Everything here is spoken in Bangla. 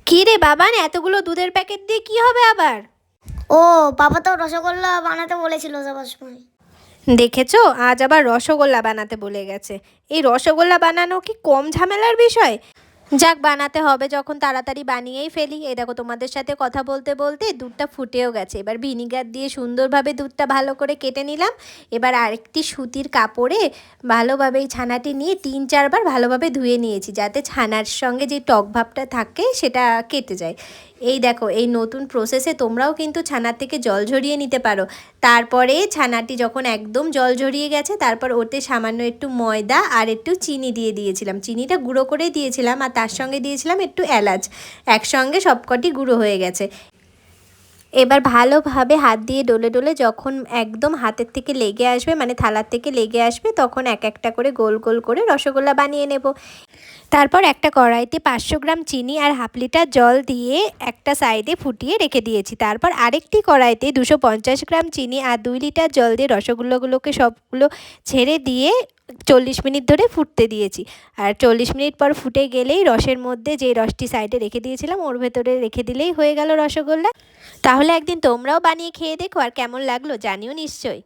কি রে বাবান, এতগুলো দুধের প্যাকেট দিয়ে কি হবে আবার? ও বাবা তো রসগোল্লা বানাতে বলেছিল যাবার সময়। দেখেছো, আজ আবার রসগোল্লা বানাতে বলে গেছে। এই রসগোল্লা বানানো কি কম ঝামেলার বিষয়? যাক, বানাতে হবে যখন তাড়াতাড়ি বানিয়েই ফেলি। এই দেখো, তোমাদের সাথে কথা বলতে বলতে দুধটা ফুটেও গেছে। এবার ভিনিগার দিয়ে সুন্দরভাবে দুধটা ভালো করে কেটে নিলাম। এবার আরেকটি সুতির কাপড়ে ভালোভাবে এই ছানাটি নিয়ে 3-4 বার ভালোভাবে ধুয়ে নিয়েছি, যাতে ছানার সঙ্গে যে টক ভাবটা থাকে সেটা কেটে যায়। এই দেখো, এই নতুন প্রসেসে তোমরাও কিন্তু ছানার থেকে জল ঝরিয়ে নিতে পারো। তারপরে ছানাটি যখন একদম জল ঝরিয়ে গেছে, তারপর ওতে সামান্য একটু ময়দা আর একটু চিনি দিয়ে দিয়েছিলাম। চিনিটা গুঁড়ো করে দিয়েছিলাম, আর তার সঙ্গে দিয়েছিলাম একটু এলাচ। একসঙ্গে সবকটি গুঁড়ো হয়ে গেছে। এবার ভালোভাবে হাত দিয়ে ডলে ডলে যখন একদম হাতের থেকে লেগে আসবে, মানে থালার থেকে লেগে আসবে, তখন এক একটা করে গোল গোল করে রসগোল্লা বানিয়ে নেব। তারপর একটা কড়াইতে 500 গ্রাম চিনি আর হাফ লিটার জল দিয়ে একটা সাইডে ফুটিয়ে রেখে দিয়েছি। তারপর আরেকটি কড়াইতে 250 গ্রাম চিনি আর 2 লিটার জল দিয়ে রসগোল্লাগুলোকে সবগুলো ছেড়ে দিয়ে 40 মিনিট ধরে ফুটতে দিয়েছি। আর 40 মিনিট পর ফুটে গেলেই রসের মধ্যে যে রসটি সাইডে রেখে দিয়েছিলাম ওর ভেতরে রেখে দিলেই হয়ে গেল রসগোল্লা। তাহলে একদিন তোমরাও বানিয়ে খেয়ে দেখো, আর কেমন লাগলো জানিও নিশ্চয়ই।